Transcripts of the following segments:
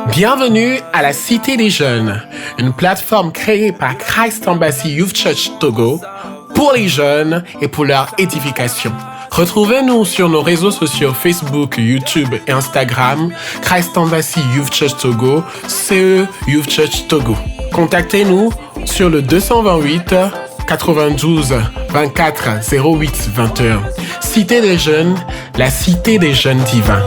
Bienvenue à la Cité des Jeunes, une plateforme créée par Christ Embassy Youth Church Togo pour les jeunes et pour leur édification. Retrouvez-nous sur nos réseaux sociaux Facebook, YouTube et Instagram, Christ Embassy Youth Church Togo, CE Youth Church Togo. Contactez-nous sur le 228 92 24 08 21. Cité des Jeunes, la Cité des Jeunes divins.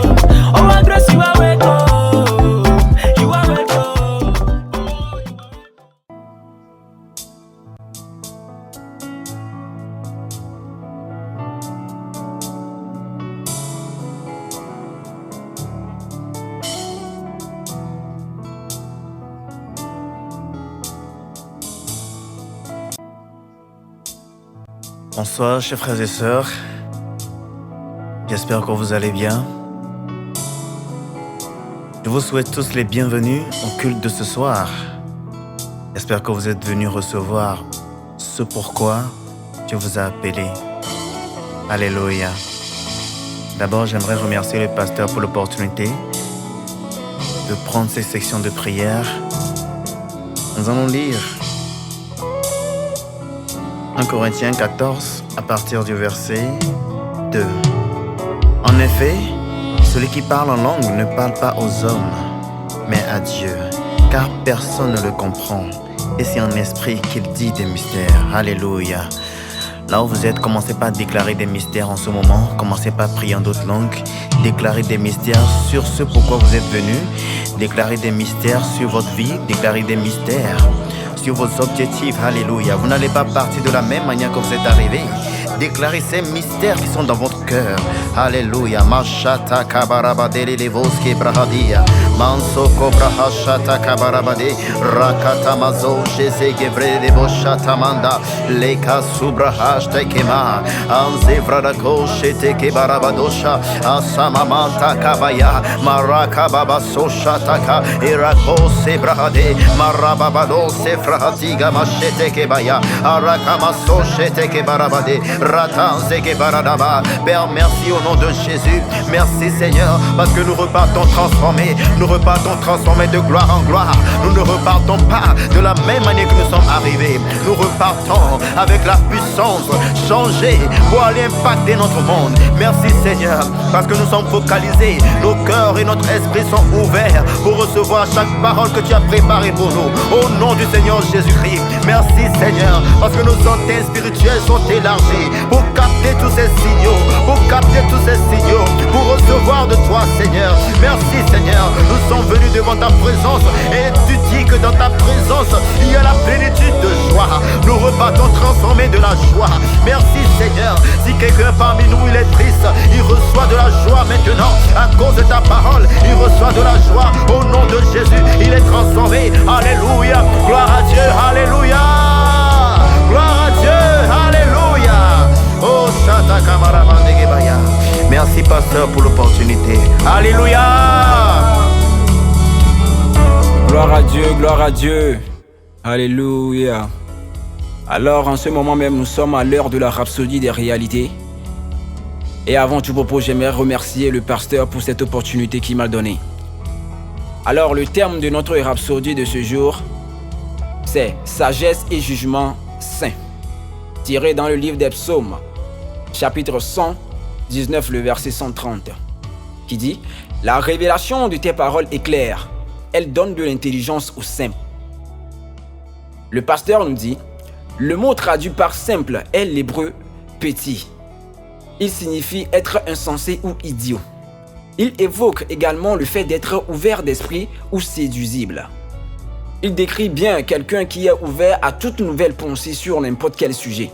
Bonsoir, chers frères et sœurs. J'espère que vous allez bien. Je vous souhaite tous les bienvenus au culte de ce soir. J'espère que vous êtes venus recevoir ce pourquoi Dieu vous a appelé. Alléluia. D'abord, j'aimerais remercier le pasteur pour l'opportunité de prendre ces sections de prière. Nous allons lire 1 Corinthiens 14, à partir du verset 2. En effet, celui qui parle en langue ne parle pas aux hommes, mais à Dieu, car personne ne le comprend. Et c'est en esprit qu'il dit des mystères. Alléluia. Là où vous êtes, commencez pas à déclarer des mystères en ce moment. Commencez pas à prier en d'autres langues. Déclarez des mystères sur ce pourquoi vous êtes venus. Déclarez des mystères sur votre vie. Déclarez des mystères sur vos objectifs. Alléluia. Vous n'allez pas partir de la même manière que vous êtes arrivés. Déclarez ces mystères qui sont dans votre cœur. Alléluia. Mashata kabarabade levoske brahadia. Manso kobrahashata kabarabade. Rakata mazo jeze gebre levoshata manda. Leka subrahashte kema. Anze vradako shete kebarabadosha. Asamamanta kabaya. Maraka baba soshataka. Irako sebrahade. Marababado sefrahatiga machete kebaya. Arakama soshete kebarabade. Père, merci au nom de Jésus. Merci Seigneur, parce que nous repartons transformés. Nous repartons transformés de gloire en gloire. Nous ne repartons pas de la même manière que nous sommes arrivés. Nous repartons avec la puissance changée pour aller impacter notre monde. Merci Seigneur, parce que nous sommes focalisés. Nos cœurs et notre esprit sont ouverts pour recevoir chaque parole que tu as préparée pour nous. Au nom du Seigneur Jésus-Christ. Merci Seigneur, parce que nos antennes spirituelles sont élargies pour capter tous ces signaux, pour recevoir de toi Seigneur. Merci Seigneur, nous sommes venus devant ta présence et tu dis que dans ta présence il y a la plénitude de joie. Nous repartons transformés de la joie. Merci Seigneur, si quelqu'un parmi nous il est triste, il reçoit de la joie maintenant à cause de ta parole. Il reçoit de la joie au nom de Jésus, il est transformé. Alléluia, gloire à Dieu, alléluia, gloire à Dieu, alléluia. Oh, Shata Kamarabande Gebaya. Merci pasteur pour l'opportunité. Alléluia. Gloire à Dieu, gloire à Dieu. Alléluia. Alors en ce moment même, nous sommes à l'heure de la rhapsodie des réalités. Et avant tout propos, j'aimerais remercier le pasteur pour cette opportunité qu'il m'a donnée. Alors le terme de notre rhapsodie de ce jour, c'est sagesse et jugement saint, tiré dans le livre des psaumes, chapitre 119, le verset 130, qui dit « La révélation de tes paroles est claire, elle donne de l'intelligence aux simples. » Le pasteur nous dit « Le mot traduit par simple est l'hébreu petit. Il signifie être insensé ou idiot. Il évoque également le fait d'être ouvert d'esprit ou séduisible. Il décrit bien quelqu'un qui est ouvert à toute nouvelle pensée sur n'importe quel sujet.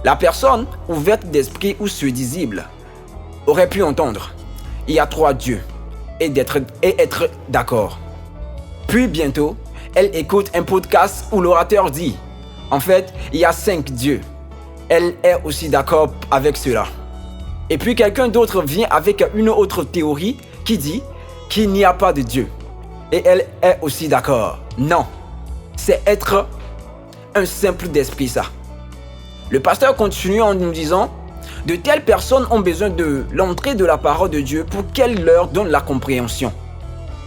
La personne ouverte d'esprit ou séduisible aurait pu entendre « Il y a trois dieux » et être d'accord. Puis bientôt, elle écoute un podcast où l'orateur dit « En fait, il y a 5 dieux ». Elle est aussi d'accord avec cela. Et puis quelqu'un d'autre vient avec une autre théorie qui dit qu'il n'y a pas de Dieu. Et elle est aussi d'accord. Non, c'est être un simple d'esprit ça. Le pasteur continue en nous disant De telles personnes ont besoin de l'entrée de la parole de Dieu pour qu'elle leur donne la compréhension.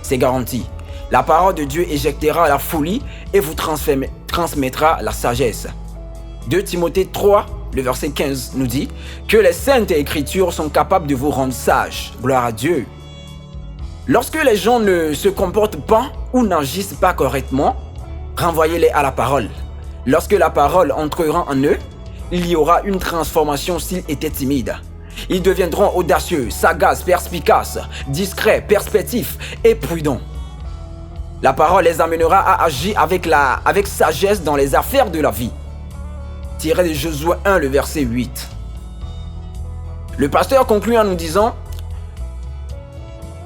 C'est garanti. La parole de Dieu éjectera la folie et vous transmettra la sagesse. 2 Timothée 3, le verset 15 nous dit que les saintes écritures sont capables de vous rendre sages. Gloire à Dieu. Lorsque les gens ne se comportent pas ou n'agissent pas correctement, renvoyez-les à la parole. Lorsque la parole entrera en eux, il y aura une transformation s'ils étaient timides. Ils deviendront audacieux, sagaces, perspicaces, discrets, perspectifs et prudents. La parole les amènera à agir avec sagesse dans les affaires de la vie. Tiré de Josué 1, le verset 8. Le pasteur conclut en nous disant,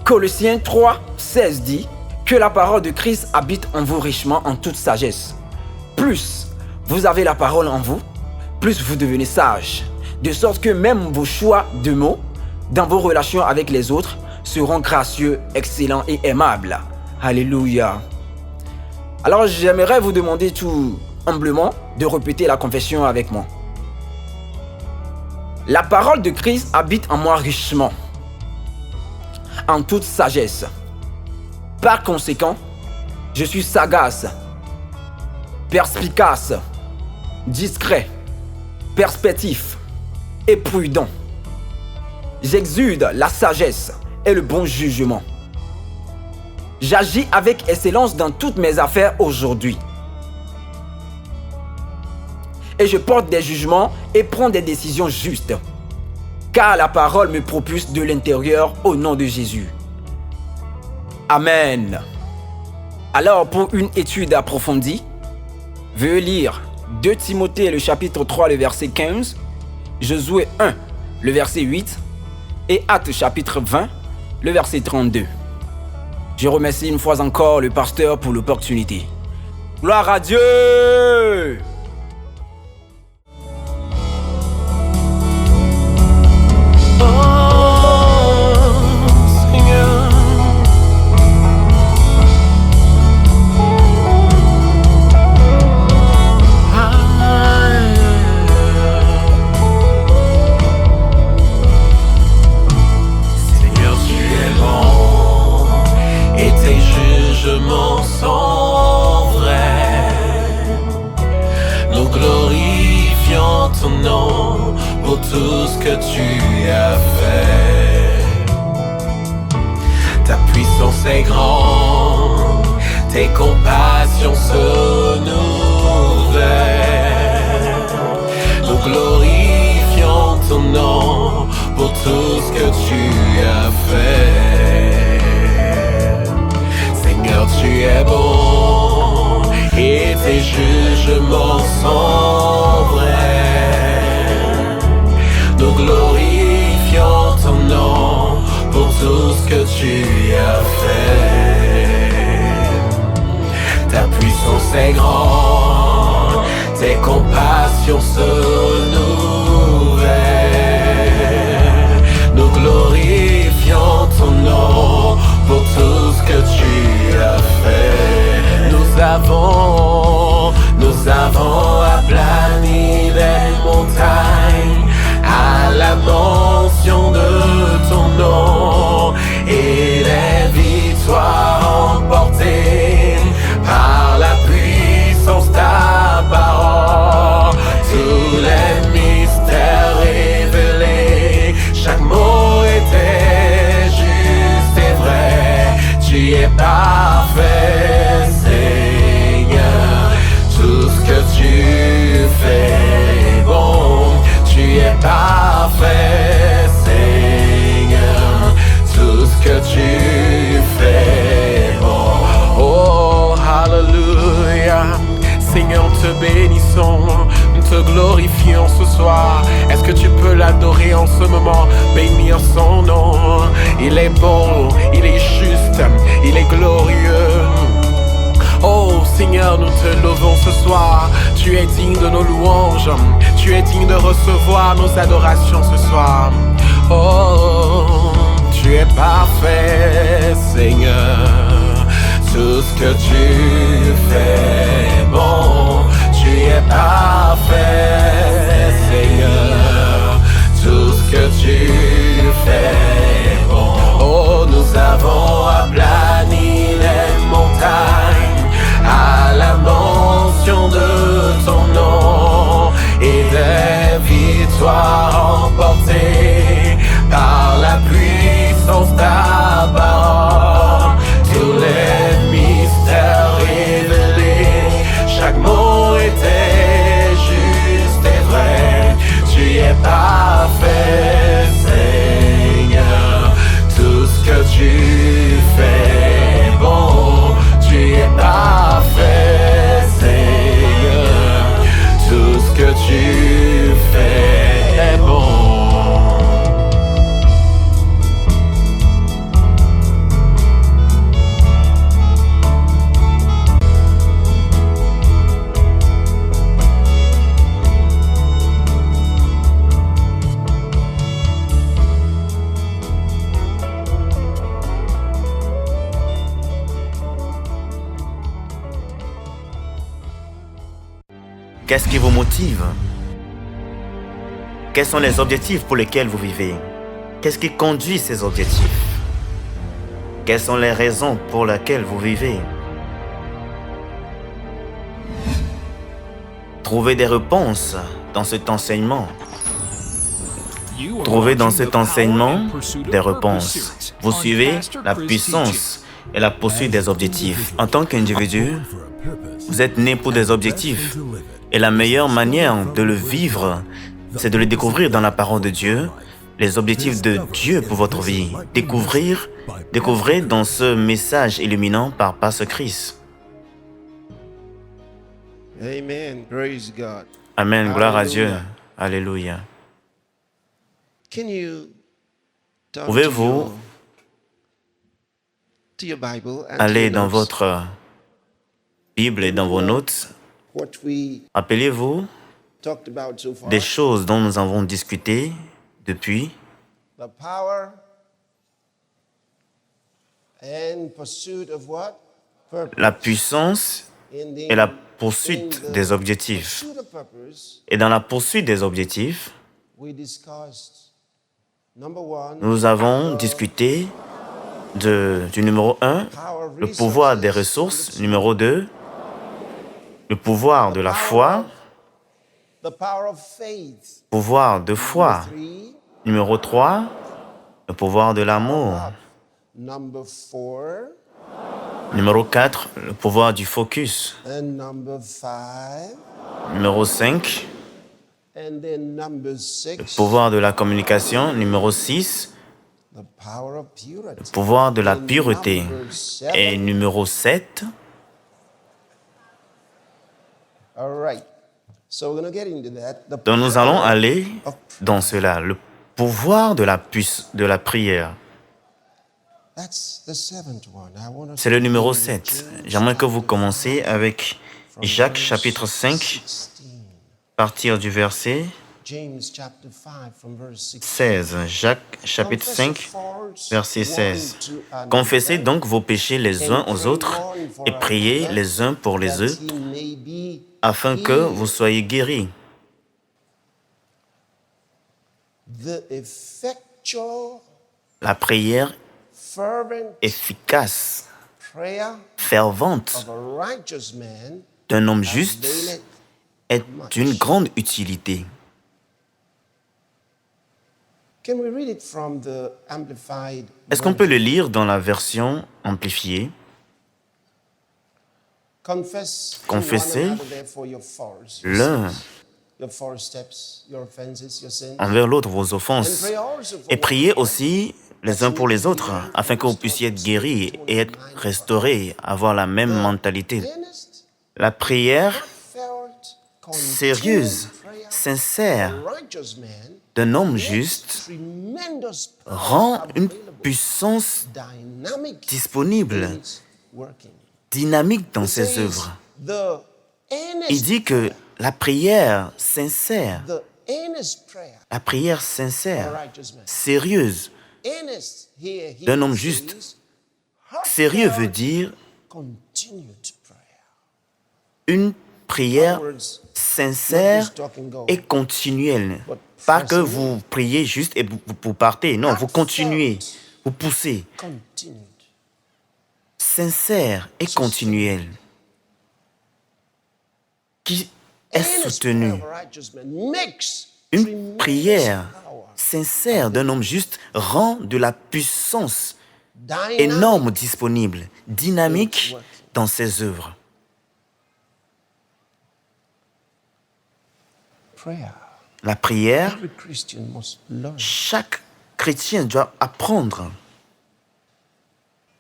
Colossiens 3, 16 dit que la parole de Christ habite en vous richement en toute sagesse. Plus vous avez la parole en vous, plus vous devenez sage, de sorte que même vos choix de mots dans vos relations avec les autres seront gracieux, excellents et aimables. Alléluia. Alors j'aimerais vous demander tout humblement de répéter la confession avec moi. La parole de Christ habite en moi richement, en toute sagesse. Par conséquent, je suis sagace, perspicace, discret, perspectif et prudent. J'exude la sagesse et le bon jugement. J'agis avec excellence dans toutes mes affaires aujourd'hui. Et je porte des jugements et prends des décisions justes. Car la parole me propulse de l'intérieur au nom de Jésus. Amen. Alors pour une étude approfondie, veuillez lire 2 Timothée le chapitre 3 le verset 15, Josué 1 le verset 8 et Actes chapitre 20 le verset 32. Je remercie une fois encore le pasteur pour l'opportunité. Gloire à Dieu! Sont vrais. Nous glorifions ton nom pour tout ce que tu as fait. Ta puissance est grande, tes compassions sont nouvelles. Nous glorifions ton nom pour tout ce que tu as fait. Tu es bon et tes jugements sont vrais. Nous glorifions ton nom pour tout ce que tu as fait. Ta puissance est grande, tes compassions sont nouvelles. Nous glorifions ton nom pour tout ce que tu as fait. Nous avons aplani les montagnes à la mention de ton nom et les victoires emportées par la puissance de ta parole. Tous les mystères révélés, chaque mot était juste et vrai. Tu es parfait, Seigneur. Tout ce que tu fais est bon. Tu es parfait, Seigneur. Tout ce que tu fais est bon. Oh, hallelujah. Seigneur, nous te bénissons, nous te glorifions ce soir. Est-ce que tu peux l'adorer en ce moment, bénir son nom? Il est bon, il est juste, il est glorieux. Oh Seigneur, nous te louvons ce soir. Tu es digne de nos louanges, tu es digne de recevoir nos adorations ce soir. Oh, tu es parfait, Seigneur. Tout ce que tu fais est bon. Tu es parfait, Seigneur. Tout Qu'est-ce qui vous motive? Quels sont les objectifs pour lesquels vous vivez? Qu'est-ce qui conduit ces objectifs? Quelles sont les raisons pour lesquelles vous vivez? Trouvez des réponses dans cet enseignement. Trouvez dans cet enseignement des réponses. Vous suivez la puissance et la poursuite des objectifs. En tant qu'individu, vous êtes né pour des objectifs. Et la meilleure manière de le vivre, c'est de le découvrir dans la parole de Dieu, les objectifs de Dieu pour votre vie. Découvrez dans ce message illuminant par Pasteur Chris. Amen. Praise God. Amen. Gloire à Dieu. Hallelujah. Alléluia. Can you turn Pouvez-vous to your Bible and aller to dans your notes? votre Bible et dans vos notes? What we Rappelez-vous talked about so far. des choses dont nous avons discuté depuis. The power and pursuit of what? Purpose. La puissance In the et la poursuite des objectifs. pursuit of purpose, Et dans la poursuite des objectifs, we discussed number one, nous avons discuté du numéro 1, power le pouvoir des ressources. Numéro 2, le pouvoir de la foi. the power of faith. Pouvoir de foi. 3, Numéro 3, le pouvoir de l'amour. number 4, Numéro 4, le pouvoir du focus. and number 5, Numéro 5, and then number le 6, pouvoir de la communication. Numéro 6, the power of purity. le pouvoir de la And pureté. number 7, Et numéro 7, all right. So we're going to get into that. The donc nous allons power aller of- dans cela, le pouvoir de la prière. That's the 7th one. I want us C'est le to numéro begin 7. with James J'aimerais que vous chapter commenciez avec from Jacques verse chapitre 5, 16. partir du verset James chapter 5 from verse 16. 16. Jacques chapitre Confess 5, your faults verset one 16. to another, Confessez donc vos péchés les uns and aux pray autres one for et priez another, les uns pour les that autres he may be afin que healed. vous soyez guéris. The effectual, La prière fervent efficace, prayer fervente of a righteous man d'un homme juste availeth est d'une grande utilité. Can we read it from the amplified Est-ce qu'on peut version? le lire dans la version amplifiée? Confessez one another therefore your faults, your l'un sins, your false steps, your offenses, your sins, envers l'autre vos and offenses pray also for et one priez another, aussi les uns pour les autres afin que vous puissiez être guéris et être restaurés, avoir la même mentalité. earnest, La prière heartfelt, sérieuse, continued prayer sincère of a righteous man d'un homme makes juste tremendous power rend une available, puissance dynamic disponible, in its working. dynamique dans It ses says, œuvres. The earnest Il dit que la prière sincère, the earnest prayer la prière of sincère, a righteous man. sérieuse, Earnest here he d'un homme says, juste. Sérieux veut dire continued prayer. une prière In other words, sincère not just talk and go, et continuelle. Pas que vous priez juste et vous partez. Non, vous continuez, vous poussez. continued. Sincère et continuelle. Qui est Earnest prayer soutenue. of a righteous man makes Une tremendous prière power, sincère d'un homme juste rend de la puissance dynamic énorme disponible, dynamique dans ses œuvres. prayer. La prière, Every Christian must learn chaque chrétien doit apprendre,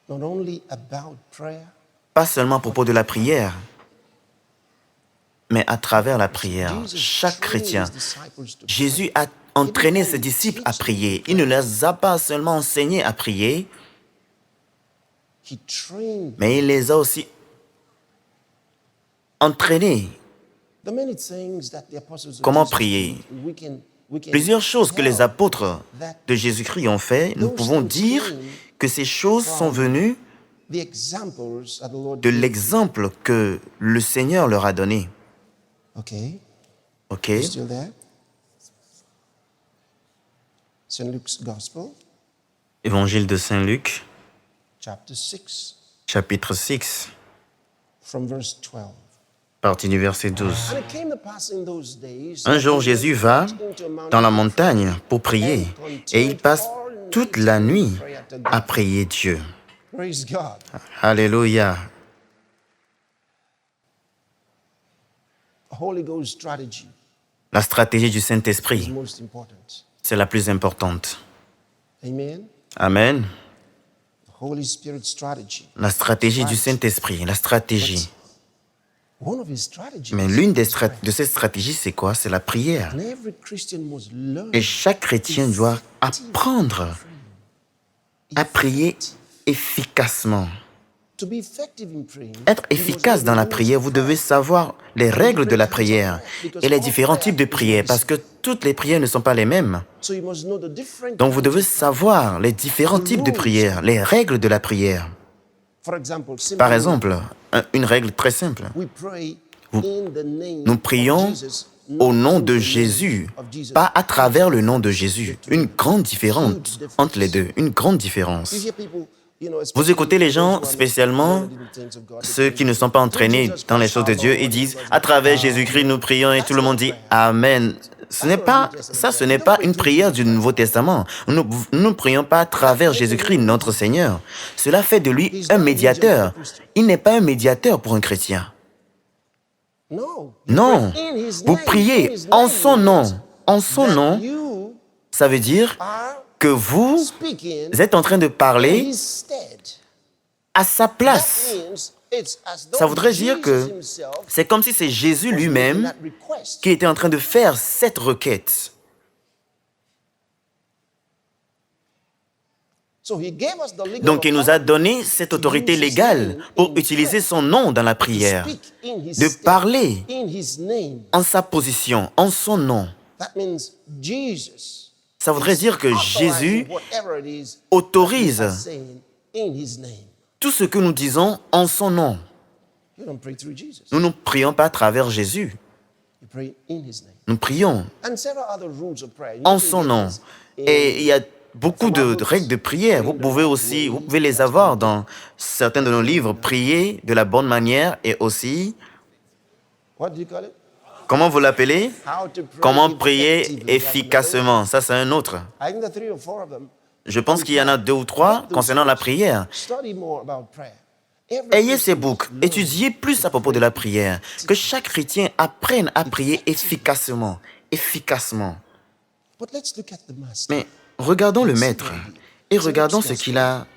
not only about prayer, pas seulement à propos de la prière, mais à travers la prière. Jesus Chaque trained chrétien, his disciples to pray. Jésus a entraîné ses disciples à prier. Il ne les a pas seulement enseignés à prier, He trained mais il les a aussi entraînés. the many things that the apostles of Comment Jesus prier? did. We can Plusieurs choses que les tell apôtres de Jésus-Christ ont fait, nous pouvons dire que ces choses sont venues the examples that the Lord de gave. l'exemple que le Seigneur leur a donné. Okay. Ok. You still there? St. Luke's Gospel, Évangile de Saint Luc, chapter 6, chapitre 6, from verse 12. partie du verset 12. And it came to pass in those days Un jour, Jésus va dans la montagne pour prier et il passe toute la nuit à prier Dieu. Praise God. Alléluia. Holy Ghost strategy La stratégie du is Saint-Esprit, most important. c'est la plus importante. Amen. Amen. Holy Spirit strategy. La stratégie du Saint-Esprit, la stratégie. One of his strategies. Mais l'une de ces stratégies, c'est quoi? C'est la prière. And every Christian must learn Et chaque chrétien doit apprendre à prier efficacement. to be effective in praying. Être efficace dans la prière, vous devez savoir les règles de la prière et les différents types de prières, parce que toutes les prières ne sont pas les mêmes. So you must know the different Donc vous devez kinds of savoir les différents types de prières, les règles de la prière. For example, Par simply, exemple, une règle très simple. we pray Vous- in the name Nous of prions Jesus, au not nom in de the name Jésus, of Jesus. pas à travers le nom de Jésus. Une grande différence entre les deux, une grande différence. You hear people, you know, Vous écoutez les gens, especially those who are spécialement not learned in the things of God, they ceux pray, qui ne sont pas entraînés dans les choses de Dieu, ils disent « À travers Jésus-Christ, nous prions » et tout le monde dit « Amen ». Ce n'est pas une prière du Nouveau Testament. Nous ne prions pas à travers Jésus-Christ, notre Seigneur. Cela fait de lui un médiateur. Il n'est pas un médiateur pour un chrétien. No. Non, In his vous name, priez in his en name, son nom. En son that nom, you ça veut dire are que vous speaking êtes en train de in parler his stead. à sa That place. means it's as though Ça voudrait dire Jesus que himself c'est comme si c'est Jésus was making lui-même that request. qui était en train de faire cette requête. So he gave us the legal Donc il nous a authority donné cette autorité légale pour utiliser son nom dans la to prière, speak in his de stead, parler in his name. en sa position, en son nom. That means Jesus Ça voudrait dire que authorizing Jésus whatever it is autorise we are saying in his name. tout ce que nous disons en son nom. You don't pray through Jesus. Nous ne prions pas à travers Jésus, You pray in his name. nous prions And several other rules of prayer. You en can son get nom. this in Et il y a beaucoup de règles de prière. Vous pouvez les avoir dans certains de nos livres. Prier de la bonne manière et aussi, what do you call it? comment vous l'appelez? How to pray Comment prier effectively. efficacement. Ça, c'est un autre. I think the 3 or 4 of them. Je pense qu'il y en a 2 ou 3 concernant la prière. Study more about prayer. Every Ayez ces Christian books, must learn. étudiez plus à propos de la prière. Que chaque chrétien apprenne à prier efficacement. Efficacement. But let's look at the master. Mais regardons le Maître et regardons ce qu'il a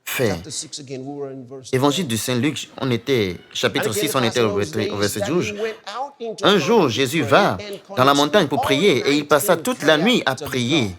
fait. Chapter 6 again, we were in verse Évangile 12. de Saint-Luc, on était, chapitre And it 6, came on to était pass au in those days verset that 12. he went out into Un the jour, mountain Jésus to va pray and dans la montagne pour continued prier et il all passa night toute in la nuit à prayer to prier God.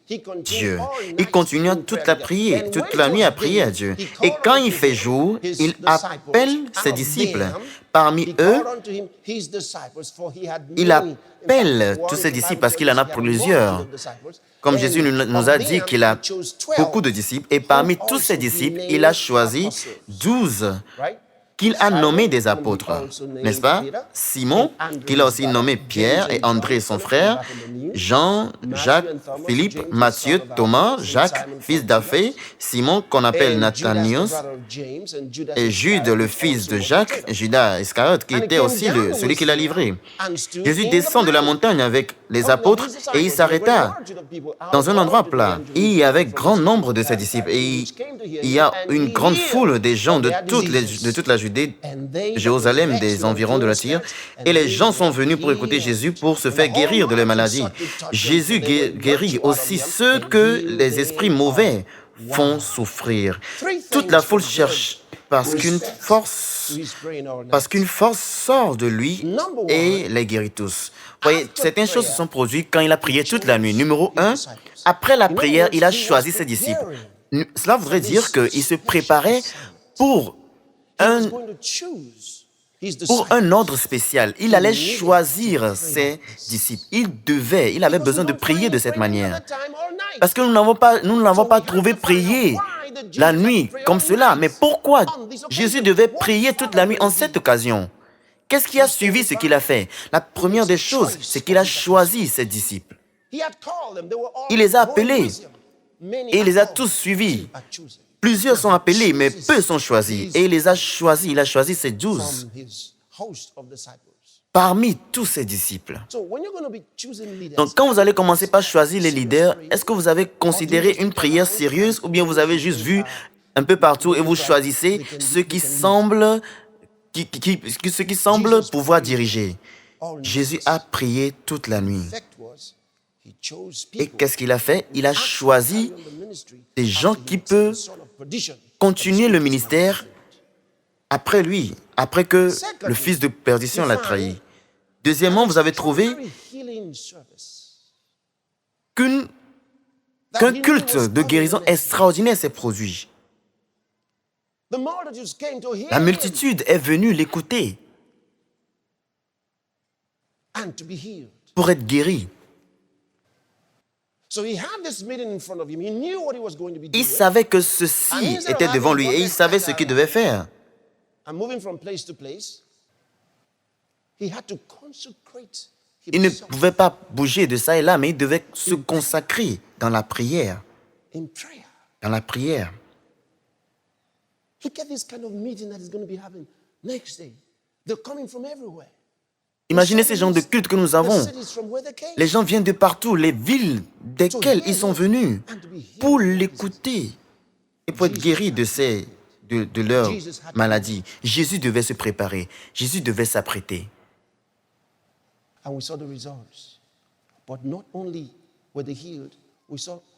He continued Dieu. all night Il continua in toute prayer la to prière, God. And toute when la it nuit à was prier à day, Dieu. he Et called quand unto il fait him jour, his il disciples. appelle ses Out of disciples. them, Parmi he eux, called unto him his disciples, for he had il many. appelle In fact, tous one ses of the disciples Bible parce qu'il en a says he had plusieurs. multitude of disciples. Comme And Jésus nous a of dit them qu'il a he chose 12, beaucoup de disciples, et parmi whom tous ses also he disciples, named il a choisi apostles. 12 Right? qu'il a nommés des Simon, apôtres, whom he also named n'est-ce pas? Peter, Simon, and Andrew, qu'il a his aussi brother, nommé James Pierre and et John, André, son Philip, frère, Bartholomew, Jean, Matthew Jacques, and Thomas, Philippe, James, the Matthieu, son of Thomas, Alphaeus, Jacques, Simon fils from d'Alphée, Judas, Simon, qu'on appelle and Nathanius, Judas, the brother of James, and Judas et Jude, Iscariot, le who fils also de was Jacques, betrayed. Judas Iscariote, qui And he était came aussi down celui with qui l'a them livré. and stood Jésus in the descend de la mountain. montagne avec les Come on, apôtres these et il disciples, there were a s'arrêta multitude of people out dans un all endroit the plat. land Et il y avait from grand the nombre de cities ses of disciples. Galilee, Et which came to hear il y him, a and une he grande healed foule des gens of de their toute diseases. la Judée, And they that Jérusalem, were vexed des with environs de la Tyr. spirits, and Et les they gens sont were venus pour écouter healed. Jésus pour se And faire the guérir de whole la mountain maladie. sought to touch them, Jésus for they were guérit virtue out of aussi them, ceux and que healed les them esprits all. mauvais font Wow. souffrir. Three Toute la things foule from cherche parce qu'une respect force to his praying all parce night. qu'une force sort de lui Number et one, les guérit tous. Vous voyez, after certaines choses se prayer, sont produites quand il a prié toute la nuit. chose Numéro his 1, disciples. après la In prière, other il a words, he choisi was ses disciples. preparing Cela voudrait for dire this qu'il se special préparait assignment. pour He was un, going to choose his pour disciples. un ordre spécial. Il allait choisir ses disciples. Il avait besoin de prier de cette manière. Parce que nous ne l'avons pas trouvé prier la nuit comme cela. Mais pourquoi Jésus devait prier toute la nuit en cette occasion? qu'est-ce qui a suivi ce qu'il a fait? La première des choses, c'est qu'il a choisi ses disciples. Il les a appelés et il les a tous suivis. Plusieurs sont appelés, mais peu sont choisis. Et il les a choisis. Il a choisi ses 12 parmi tous ses disciples. Donc, quand vous allez commencer par choisir les leaders, est-ce que vous avez considéré une prière sérieuse ou bien vous avez juste vu un peu partout et vous choisissez ceux qui semblent pouvoir diriger? Jésus a prié toute la nuit. Et qu'est-ce qu'il a fait? Il a choisi des gens qui peuvent continuer le ministère après lui, après que le fils de perdition l'a trahi. Deuxièmement, vous avez trouvé qu'un culte de guérison extraordinaire s'est produit. La multitude est venue l'écouter pour être guérie. Il savait que ceci était devant lui et il savait ce qu'il devait faire. Il ne pouvait pas bouger de ça et là, mais il devait se consacrer dans la prière. Dans la prière. Imaginez ces gens de culte que nous avons. Les gens viennent de partout, les villes desquelles ils sont venus pour l'écouter et pour être guéris de leur maladie. Jésus devait se préparer. Jésus devait s'apprêter.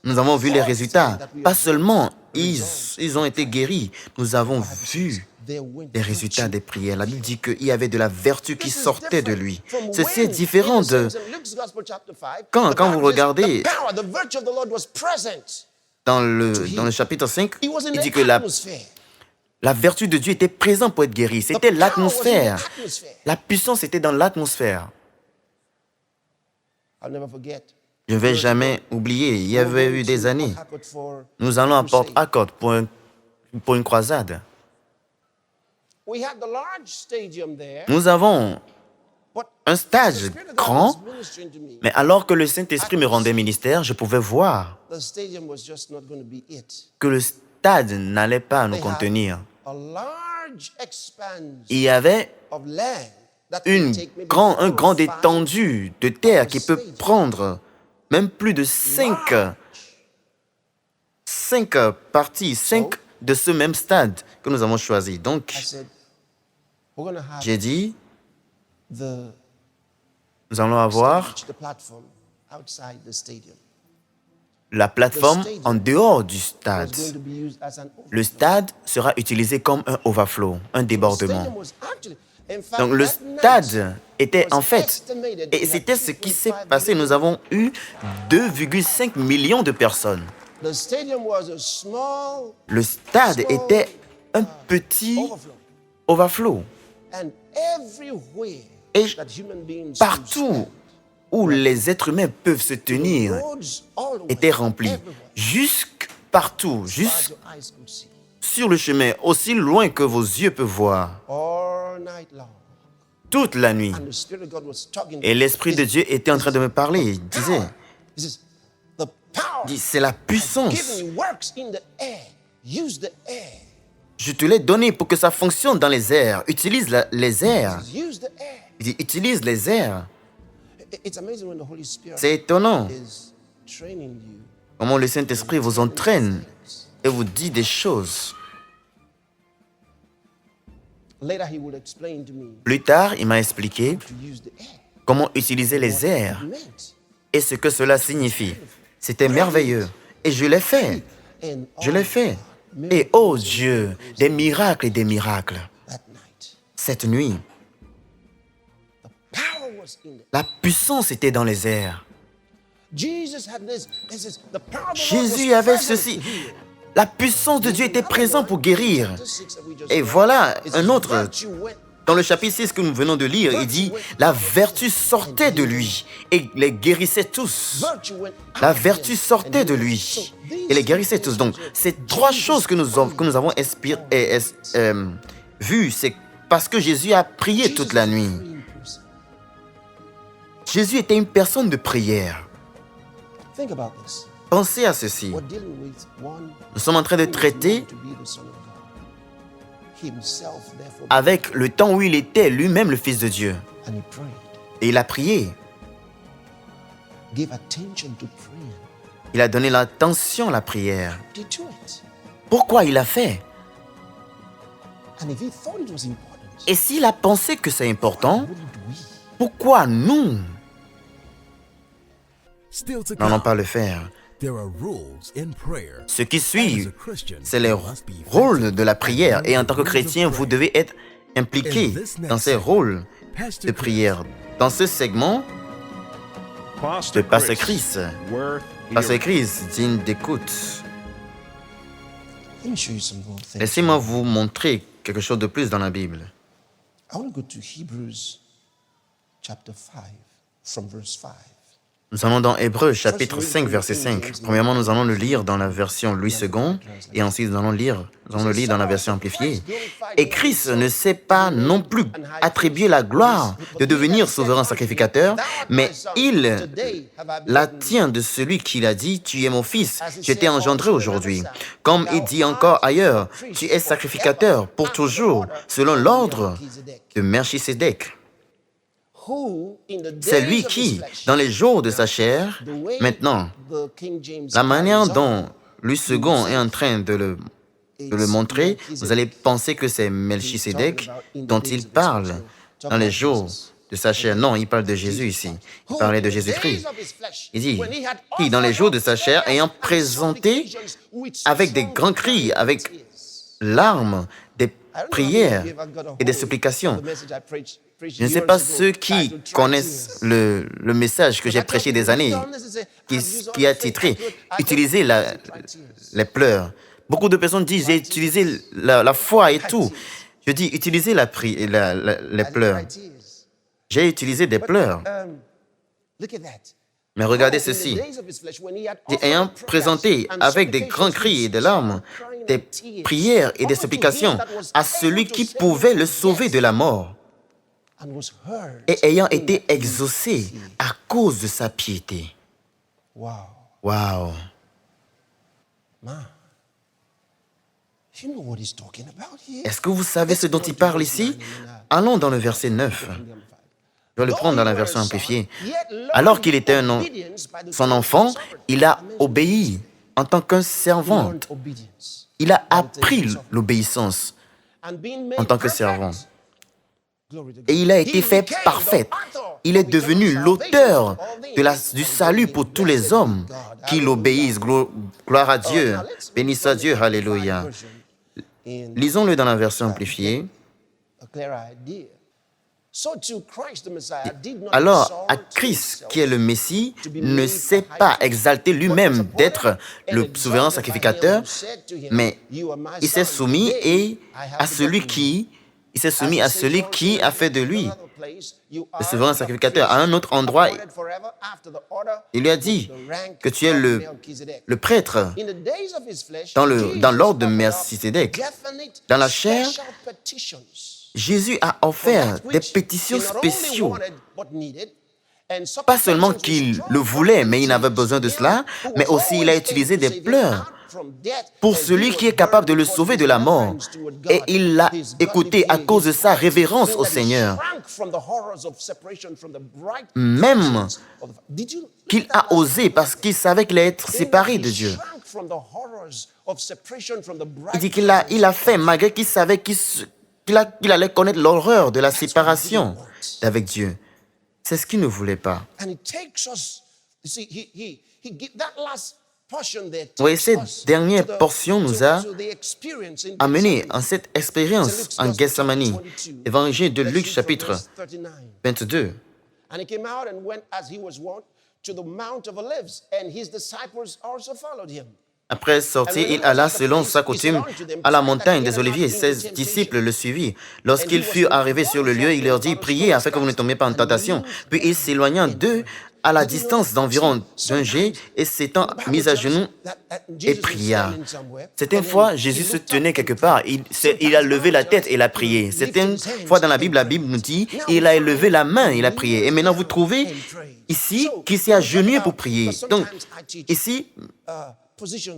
Nous avons vu les résultats. Pas seulement ils ont été guéris, nous avons vu les résultats des prières. La Bible dit qu'il y avait de la vertu qui sortait de lui. Ceci est différent de... Quand vous regardez dans le chapitre 5, il dit que la vertu de Dieu était présente pour être guéri. C'était l'atmosphère. La puissance était dans l'atmosphère. Je ne vais jamais oublier, il y avait eu des années. Nous allons à Port Harcourt pour une croisade. Nous avons un stade grand, mais alors que le Saint-Esprit me rendait ministère, je pouvais voir que le stade n'allait pas nous contenir. Il y avait un grand étendue de terre qui peut prendre même plus de 5 parties, 5 de ce même stade que nous avons choisi. Donc, j'ai dit, nous allons avoir la plateforme en dehors du stade. Le stade sera utilisé comme un overflow, un débordement. Donc le stade était en fait, et c'était ce qui s'est passé, nous avons eu 2,5 millions de personnes. Le stade était un petit overflow. Et partout où les êtres humains peuvent se tenir était rempli. Jusque partout, jusque sur le chemin, aussi loin que vos yeux peuvent voir. Toute la nuit. Et l'Esprit de Dieu était en train de me parler. Il disait, c'est la puissance. Je te l'ai donné pour que ça fonctionne dans les airs. Utilise les airs. Il dit, utilise les airs. C'est étonnant comment le Saint-Esprit vous entraîne et vous dit des choses. Plus tard, il m'a expliqué comment utiliser les airs et ce que cela signifie. C'était merveilleux. Et je l'ai fait. Je l'ai fait. Et oh Dieu, des miracles et des miracles. Cette nuit, la puissance était dans les airs. Jésus avait ceci. La puissance de Dieu était présente pour guérir. Et voilà un autre. Dans le chapitre 6 que nous venons de lire, il dit, la vertu sortait de lui et les guérissait tous. La vertu sortait de lui et les guérissait tous. Donc, ces trois choses que nous avons vues, c'est parce que Jésus a prié toute la nuit. Jésus était une personne de prière. Pensez à ceci. Nous sommes en train de traiter avec le temps où il était lui-même le Fils de Dieu. Et il a prié. Il a donné l'attention à la prière. Pourquoi il a fait? Et s'il a pensé que c'est important, pourquoi nous n'allons pas le faire? Ce qui suit, c'est les rôles de la prière. Et en tant que chrétien, vous devez être impliqué dans ces rôles de prière. Dans ce segment, le Pasteur Chris. Pasteur Chris, digne d'écoute. Laissez-moi vous montrer quelque chose de plus dans la Bible. I want to go to Hebrews chapter 5 from verse 5. Nous allons dans Hébreux, chapitre 5, verset 5. Premièrement, nous allons le lire dans la version Louis II, et ensuite nous allons le lire dans la version amplifiée. Et Christ ne s'est pas non plus attribué la gloire de devenir souverain sacrificateur, mais il la tient de celui qui l'a dit, « Tu es mon fils, je t'ai engendré aujourd'hui. » Comme il dit encore ailleurs, « Tu es sacrificateur pour toujours, selon l'ordre de Melchisédek. » C'est lui qui, dans les jours de sa chair, maintenant, la manière dont Louis II est en train de le montrer, vous allez penser que c'est Melchisédek dont il parle dans les jours de sa chair. Non, il parle de Jésus ici. Il parlait de Jésus-Christ. Il dit, qui, dans les jours de sa chair, ayant présenté avec des grands cris, avec larmes, des prières et des supplications. Je ne sais pas ceux qui connaissent le message que j'ai prêché des années, qui a titré « Utiliser les pleurs ». Beaucoup de personnes disent « J'ai utilisé la foi et tout ». Je dis « Utilisez les pleurs ». J'ai utilisé des pleurs. Mais regardez ceci. Ayant présenté avec des grands cris et des larmes, des prières et des supplications à celui qui pouvait le sauver de la mort, et ayant été exaucé à cause de sa piété. Wow. Est-ce que vous savez ce dont il parle ici? Allons dans le verset 9. Je vais le prendre dans la version amplifiée. Alors qu'il était son enfant, il a obéi en tant qu'un servant. Il a appris l'obéissance en tant que servant. Et il a été fait parfait. Il est devenu l'auteur du salut pour tous les hommes qui l'obéissent. Gloire à Dieu. Béni soit Dieu. Alléluia. Lisons-le dans la version amplifiée. Alors, à Christ, qui est le Messie, ne s'est pas exalté lui-même d'être le souverain sacrificateur, mais il s'est soumis à celui qui a fait de lui le souverain sacrificateur. À un autre endroit, il lui a dit que tu es le prêtre dans l'ordre de Melchisédek. Dans la chair, Jésus a offert des pétitions spéciaux. Pas seulement qu'il le voulait, mais il avait besoin de cela, mais aussi il a utilisé des pleurs pour celui qui est capable de le sauver de la mort. Et il l'a écouté à cause de sa révérence au Seigneur. Même qu'il a osé parce qu'il savait qu'il allait être séparé de Dieu. Il dit qu'il a fait malgré qu'il savait qu'il allait connaître l'horreur de la séparation d'avec Dieu. C'est ce qu'il ne voulait pas. Oui, cette dernière portion nous a amenés en cette expérience en Gethsemane. Évangile de Luc, chapitre 22. Après sortir, il alla selon sa coutume à la montagne des Oliviers. Ses disciples le suivirent. Lorsqu'ils furent arrivés sur le lieu, il leur dit « Priez afin que vous ne tombiez pas en tentation. » Puis il s'éloigna d'eux à la distance d'environ d'un jet et s'étant mis à genoux et pria. Certaines fois, Jésus se tenait quelque part, il a levé la tête et il a prié. Certaines fois dans la Bible nous dit, il a élevé la main et il a prié. Et maintenant, vous trouvez ici qu'il s'est agenouillé pour prier. Donc, ici,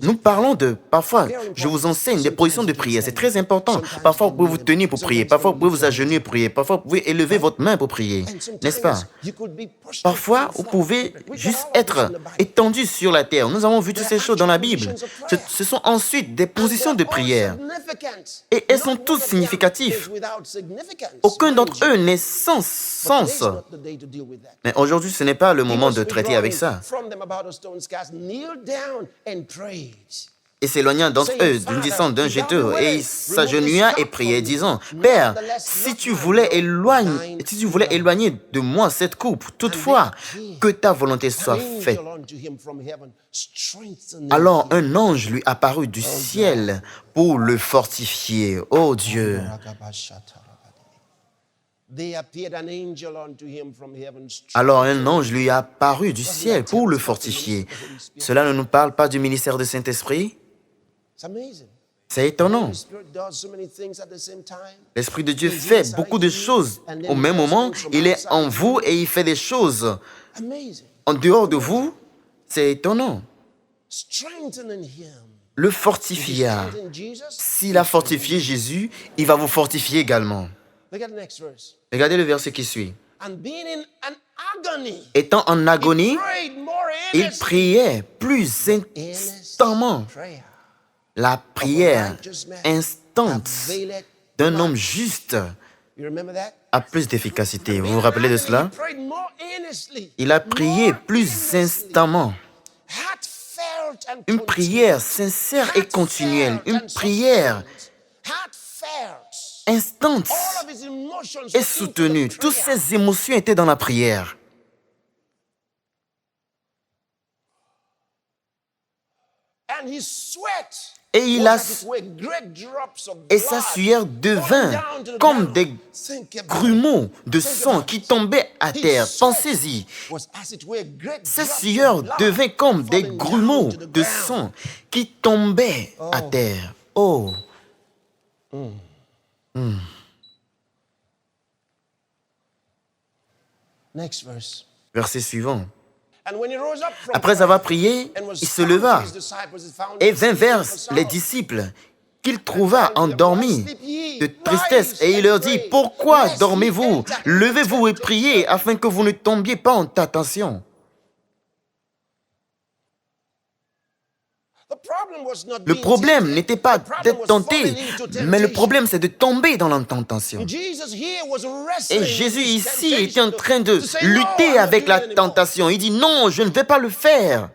nous parlons de, parfois, je vous enseigne des positions de prière. C'est très important. Parfois, vous pouvez vous tenir pour prier. Parfois, vous pouvez vous agenouiller pour prier. Parfois, vous pouvez élever votre main pour prier. N'est-ce pas? Parfois, vous pouvez juste être étendu sur la terre. Nous avons vu toutes ces choses dans la Bible. Ce sont ensuite des positions de prière. Et elles sont toutes significatives. Aucun d'entre eux n'est sans sens. Mais aujourd'hui, ce n'est pas le moment de traiter avec ça. Et s'éloignant d'entre eux, d'une descente d'un jeteur, et il s'agenouilla et priait, disant, « Père, si tu voulais éloigner de moi cette coupe, toutefois, que ta volonté soit faite. » Alors un ange lui apparut du ciel pour le fortifier. Oh Dieu! Alors un ange lui a apparu du ciel pour le fortifier. Cela ne nous parle pas du ministère du Saint-Esprit? C'est étonnant. L'Esprit de Dieu fait beaucoup de choses au même moment. Il est en vous et il fait des choses en dehors de vous. C'est étonnant. Le fortifia. S'il a fortifié Jésus, il va vous fortifier également. Regardez le verset qui suit. Étant en agonie, il priait plus instamment. La prière instante d'un homme juste a plus d'efficacité. Vous vous rappelez de cela? Il a prié plus instamment. Une prière sincère et continuelle. Une prière instante et soutenue. Toutes ses émotions étaient dans la prière. Et sa sueur devint comme des grumeaux de sang qui tombaient à terre. Pensez-y. Sa sueur devint comme des grumeaux de sang qui tombaient à terre. Oh! Verset suivant. Après avoir prié, il se leva et vint vers les disciples qu'il trouva endormis de tristesse. Et il leur dit, « Pourquoi dormez-vous? Levez-vous et priez afin que vous ne tombiez pas en tentation. » Le problème n'était pas d'être tenté, mais le problème c'est de tomber dans la tentation. Et Jésus ici était en train de lutter avec la tentation. Il dit non, je ne vais pas le faire.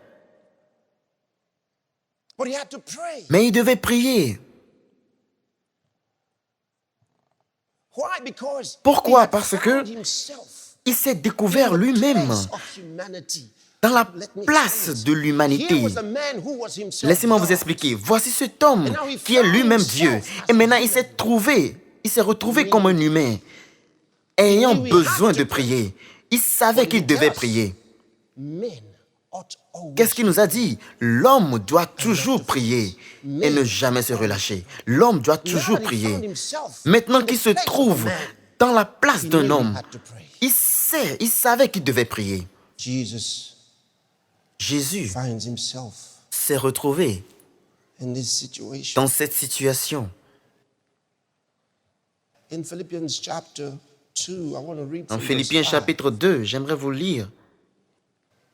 Mais il devait prier. Pourquoi? Parce que il s'est découvert lui-même dans la place de l'humanité. Laissez-moi vous expliquer. Voici cet homme qui est lui-même Dieu. Et maintenant, il s'est retrouvé comme un humain, ayant besoin de prier. Il savait qu'il devait prier. Qu'est-ce qu'il nous a dit? L'homme doit toujours prier et ne jamais se relâcher. L'homme doit toujours prier. Maintenant qu'il se trouve dans la place d'un homme, il savait qu'il devait prier. Jésus s'est retrouvé dans cette situation. En Philippiens chapitre 2, j'aimerais vous lire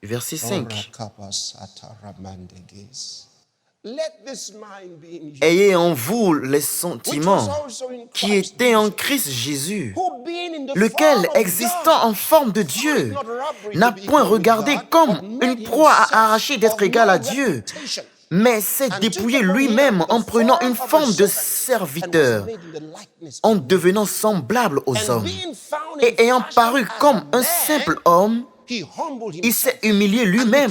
verset 5. Ayez en vous les sentiments qui étaient en Christ Jésus, lequel, existant en forme de Dieu, n'a point regardé comme une proie à arracher d'être égal à Dieu, mais s'est dépouillé lui-même en prenant une forme de serviteur, en devenant semblable aux hommes, et ayant paru comme un simple homme, il s'est humilié lui-même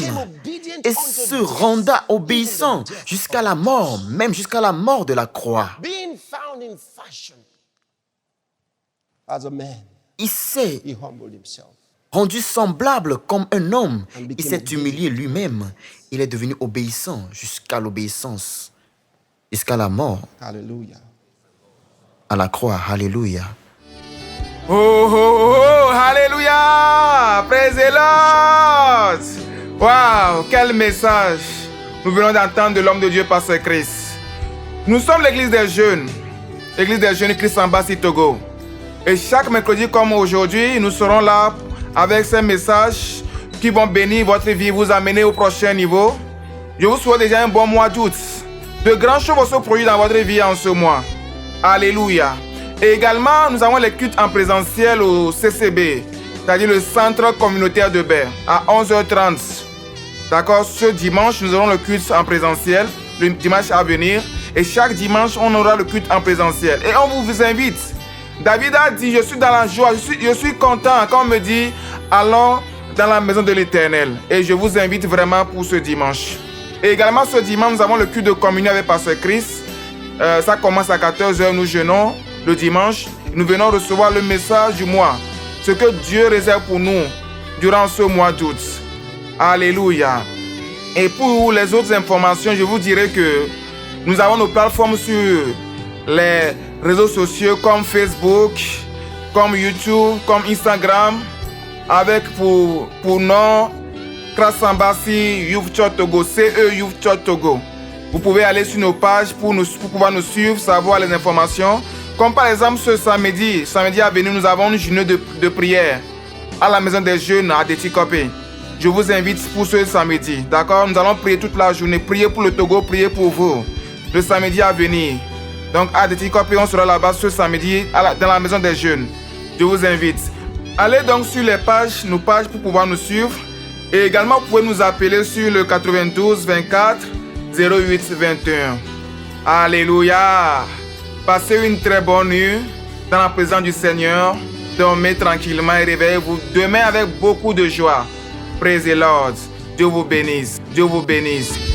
et se renda obéissant jusqu'à la mort, même jusqu'à la mort de la croix. Il s'est rendu semblable comme un homme, And il became s'est obedient. humilié lui-même. Il est devenu obéissant jusqu'à l'obéissance, jusqu'à la mort, Hallelujah. à la croix. Alléluia. Oh, oh, oh, oh, Alléluia! Praise the Lord! Wow, quel message nous venons d'entendre de l'homme de Dieu, Pasteur Chris. Nous sommes l'église des jeunes Christ Embassy Togo. Et chaque mercredi comme aujourd'hui, nous serons là avec ces messages qui vont bénir votre vie, vous amener au prochain niveau. Je vous souhaite déjà un bon mois d'août. De grandes choses vont se produire dans votre vie en ce mois. Alléluia. Et également, nous avons les cultes en présentiel au CCB, c'est-à-dire le centre communautaire de Baie, à 11h30. D'accord, ce dimanche, nous aurons le culte en présentiel, le dimanche à venir. Et chaque dimanche, on aura le culte en présentiel. Et on vous invite. David a dit, je suis dans la joie, je suis content. Quand on me dit, allons dans la maison de l'Éternel. Et je vous invite vraiment pour ce dimanche. Et également, ce dimanche, nous avons le culte de communion avec Pasteur Chris. Ça commence à 14h, nous jeûnons le dimanche. Nous venons recevoir le message du mois. Ce que Dieu réserve pour nous durant ce mois d'août. Alléluia. Et pour les autres informations, je vous dirai que nous avons nos plateformes sur les réseaux sociaux comme Facebook, comme YouTube, comme Instagram, avec pour nom Christ Embassy Youth Church Togo, CE Youth Church Togo. Vous pouvez aller sur nos pages pour pouvoir nous suivre, savoir les informations. Comme par exemple ce samedi à venir, nous avons une journée de prière à la maison des jeunes à Détikopé. Je vous invite pour ce samedi, d'accord? Nous allons prier toute la journée, prier pour le Togo, prier pour vous. Le samedi à venir. Donc à Détikopé, on sera là-bas ce samedi dans la maison des jeunes. Je vous invite. Allez donc sur les pages, nos pages pour pouvoir nous suivre. Et également, vous pouvez nous appeler sur le 92 24 08 21. Alléluia. Passez une très bonne nuit dans la présence du Seigneur. Dormez tranquillement et réveillez-vous demain avec beaucoup de joie. Praise the Lord. Dieu vous bénisse. Dieu vous bénisse.